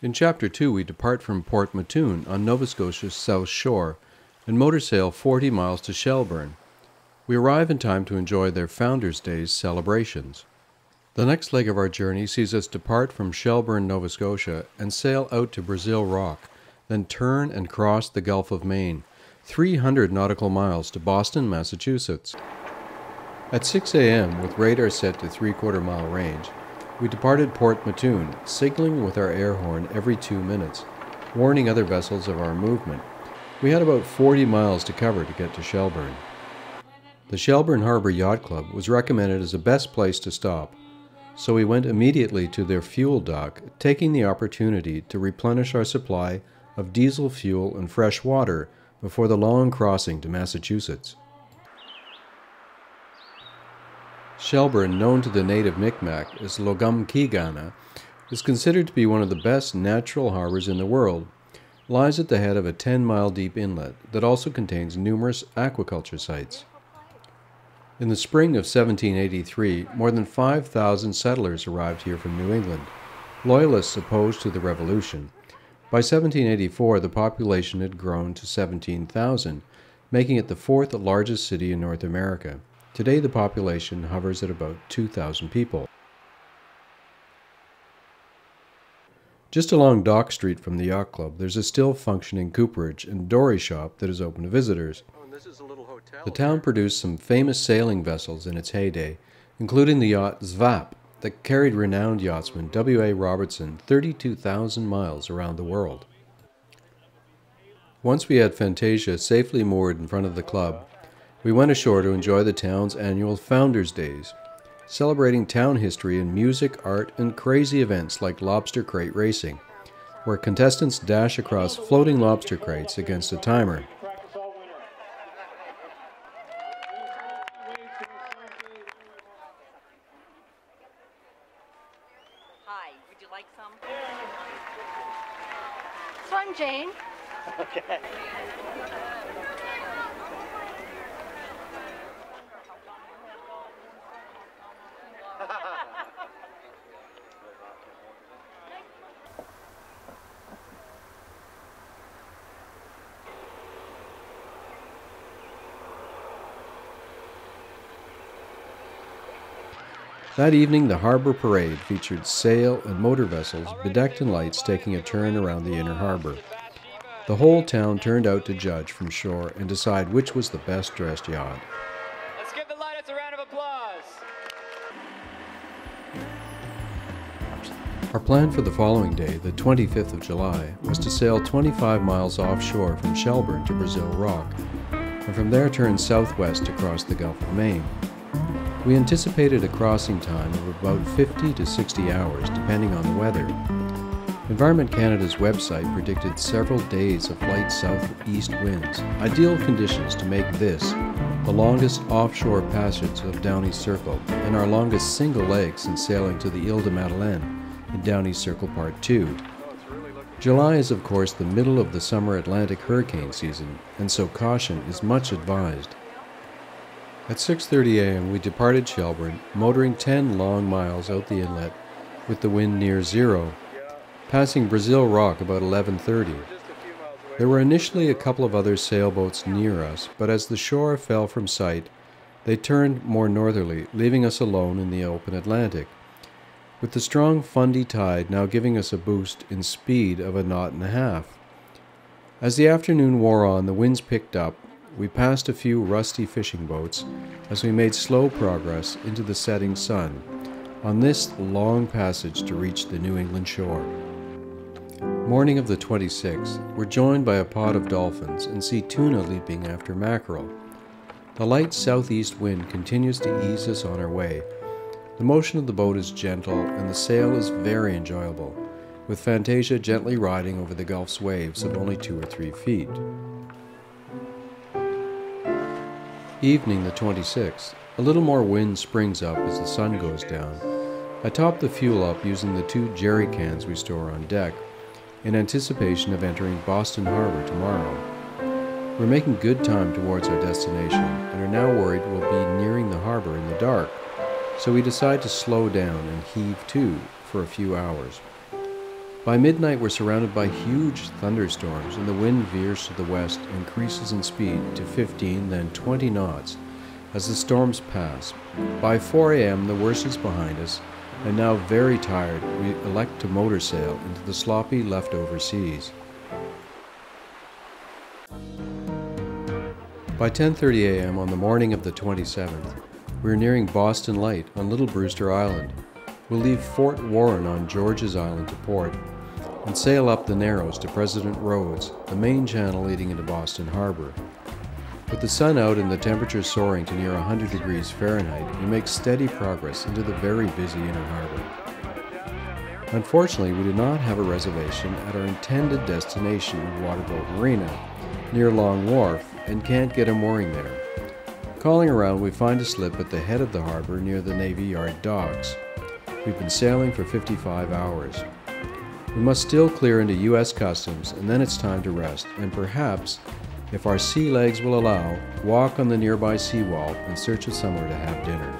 In Chapter 2, we depart from Port Mouton on Nova Scotia's south shore and motor sail 40 miles to Shelburne. We arrive in time to enjoy their Founders' Day's celebrations. The next leg of our journey sees us depart from Shelburne, Nova Scotia, and sail out to Brazil Rock, then turn and cross the Gulf of Maine, 300 nautical miles to Boston, Massachusetts. At 6 a.m., with radar set to 3/4 mile range, we departed Port Mouton, signaling with our air horn every 2 minutes, warning other vessels of our movement. We had about 40 miles to cover to get to Shelburne. The Shelburne Harbor Yacht Club was recommended as the best place to stop, so we went immediately to their fuel dock, taking the opportunity to replenish our supply of diesel fuel and fresh water before the long crossing to Massachusetts. Shelburne, known to the native Micmac as Logumkigana, is considered to be one of the best natural harbors in the world. It lies at the head of a 10-mile deep inlet that also contains numerous aquaculture sites. In the spring of 1783, more than 5,000 settlers arrived here from New England, loyalists opposed to the Revolution. By 1784, the population had grown to 17,000, making it the fourth largest city in North America. Today, the population hovers at about 2,000 people. Just along Dock Street from the yacht club, there's a still functioning cooperage and dory shop that is open to visitors. The town produced some famous sailing vessels in its heyday, including the yacht Zwap that carried renowned yachtsman W.A. Robertson 32,000 miles around the world. Once we had Fantasia safely moored in front of the club, we went ashore to enjoy the town's annual Founders' Days, celebrating town history in music, art, and crazy events like lobster crate racing, where contestants dash across floating lobster crates against a timer. Hi, would you like some? So I'm Jane. Okay. That evening, the harbor parade featured sail and motor vessels bedecked in lights taking a turn around the inner harbor. The whole town turned out to judge from shore and decide which was the best dressed yacht. Let's give the Lights a round of applause. Our plan for the following day, the 25th of July, was to sail 25 miles offshore from Shelburne to Brazil Rock, and from there turn southwest across the Gulf of Maine. We anticipated a crossing time of about 50 to 60 hours, depending on the weather. Environment Canada's website predicted several days of light southeast winds, ideal conditions to make this the longest offshore passage of Downey's Circle and our longest single leg since sailing to the Ile de Madeleine in Downey's Circle Part 2. July is of course the middle of the summer Atlantic hurricane season, and so caution is much advised. At 6:30 a.m. we departed Shelburne, motoring 10 long miles out the inlet with the wind near zero, passing Brazil Rock about 11:30. There were initially a couple of other sailboats near us, but as the shore fell from sight, they turned more northerly, leaving us alone in the open Atlantic, with the strong Fundy tide now giving us a boost in speed of a knot and a half. As the afternoon wore on, the winds picked up. We passed a few rusty fishing boats as we made slow progress into the setting sun on this long passage to reach the New England shore. Morning of the 26th, we're joined by a pod of dolphins and see tuna leaping after mackerel. The light southeast wind continues to ease us on our way. The motion of the boat is gentle and the sail is very enjoyable, with Fantasia gently riding over the Gulf's waves of only 2 or 3 feet. Evening the 26th. A little more wind springs up as the sun goes down. I top the fuel up using the 2 jerry cans we store on deck, in anticipation of entering Boston Harbor tomorrow. We're making good time towards our destination and are now worried we'll be nearing the harbor in the dark, so we decide to slow down and heave to for a few hours. By midnight, we're surrounded by huge thunderstorms, and the wind veers to the west, increases in speed to 15, then 20 knots as the storms pass. By 4 a.m., the worst is behind us, and now very tired, we elect to motor sail into the sloppy leftover seas. By 10:30 a.m. on the morning of the 27th, we are nearing Boston Light on Little Brewster Island. We'll leave Fort Warren on George's Island to port and sail up the Narrows to President Roads, the main channel leading into Boston Harbor. With the sun out and the temperature soaring to near 100 degrees Fahrenheit, we make steady progress into the very busy inner harbor. Unfortunately, we did not have a reservation at our intended destination of Waterboat Marina, near Long Wharf, and can't get a mooring there. Calling around, we find a slip at the head of the harbor near the Navy Yard docks. We've been sailing for 55 hours. We must still clear into U.S. Customs, and then it's time to rest, and perhaps, if our sea legs will allow, walk on the nearby seawall in search of somewhere to have dinner.